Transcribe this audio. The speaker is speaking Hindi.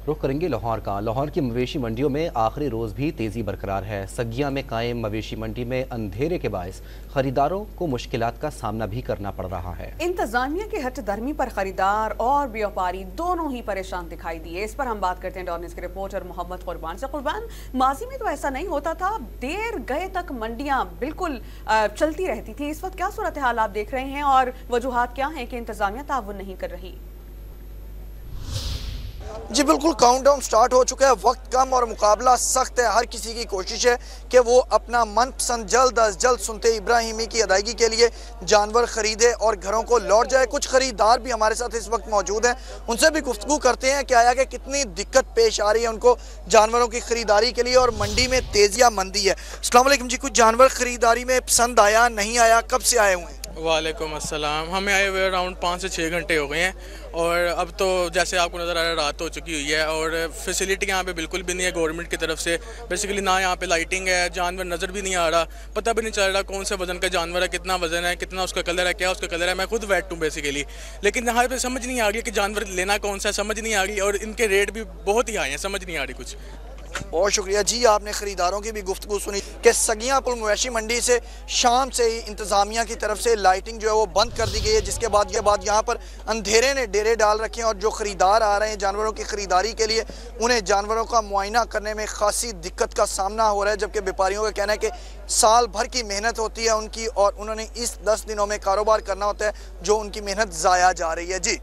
रुख करेंगे लाहौर का। लाहौर की मवेशी मंडियों में आखिरी रोज़ भी तेज़ी बरकरार है। सगिया में कायम मवेशी मंडी में अंधेरे के बायस खरीदारों को मुश्किलात का सामना भी करना पड़ रहा है। इंतजामिया की हठधर्मी पर खरीदार और व्यापारी दोनों ही परेशान दिखाई दिए। इस पर हम बात करते हैं डॉन न्यूज़ के रिपोर्टर मोहम्मद कुर्बान से। कुर्बान, माजी में तो ऐसा नहीं होता था, देर गए तक मंडियां बिल्कुल चलती रहती थी। इस वक्त क्या सूरत हाल आप देख रहे हैं और वजूहात क्या हैं कि इंतजामिया ताउन नहीं कर रही? जी बिल्कुल, काउंटडाउन स्टार्ट हो चुका है, वक्त कम और मुकाबला सख्त है। हर किसी की कोशिश है कि वो अपना मनपसंद जल्द अज जल्द सुनते इब्राहिमी की अदायगी के लिए जानवर खरीदे और घरों को लौट जाए। कुछ खरीदार भी हमारे साथ इस वक्त मौजूद हैं, उनसे भी गुफ्तगू करते हैं कि आया कि कितनी दिक्कत पेश आ रही है उनको जानवरों की खरीदारी के लिए और मंडी में तेजिया मंदी है। अस्सलाम वालेकुम जी, कुछ जानवर खरीदारी में पसंद आया, नहीं आया, कब से आए हुए हैं? वालेकुम अस्सलाम। हमें आए हुए अराउंड 5 से 6 घंटे हो गए हैं और अब तो जैसे आपको नज़र आ रहा है रात हो चुकी हुई है और फैसिलिटी यहाँ पे बिल्कुल भी नहीं है गवर्नमेंट की तरफ से। बेसिकली ना यहाँ पे लाइटिंग है, जानवर नज़र भी नहीं आ रहा, पता भी नहीं चल रहा कौन से वजन का जानवर है, कितना वजन है, कितना उसका कलर है, क्या उसका कलर है। मैं खुद वेट हूँ बेसिकली, लेकिन यहाँ पे समझ नहीं आ रही कि जानवर लेना कौन सा है, समझ नहीं आ रही और इनके रेट भी बहुत ही हाई हैं, समझ नहीं आ रही कुछ। बहुत शुक्रिया जी, आपने ख़रीदारों की भी गुफ्तगू सुनी कि सगिया पुल मवेशी मंडी से शाम से ही इंतज़ामिया की तरफ से लाइटिंग जो है वो बंद कर दी गई है, जिसके बाद यहाँ पर अंधेरे ने डेरे डाल रखे हैं और जो ख़रीदार आ रहे हैं जानवरों की ख़रीदारी के लिए उन्हें जानवरों का मुआयना करने में खासी दिक्कत का सामना हो रहा है। जबकि व्यापारियों का कहना है कि साल भर की मेहनत होती है उनकी और उन्होंने इस 10 दिनों में कारोबार करना होता है, जो उनकी मेहनत ज़ाया जा रही है। जी।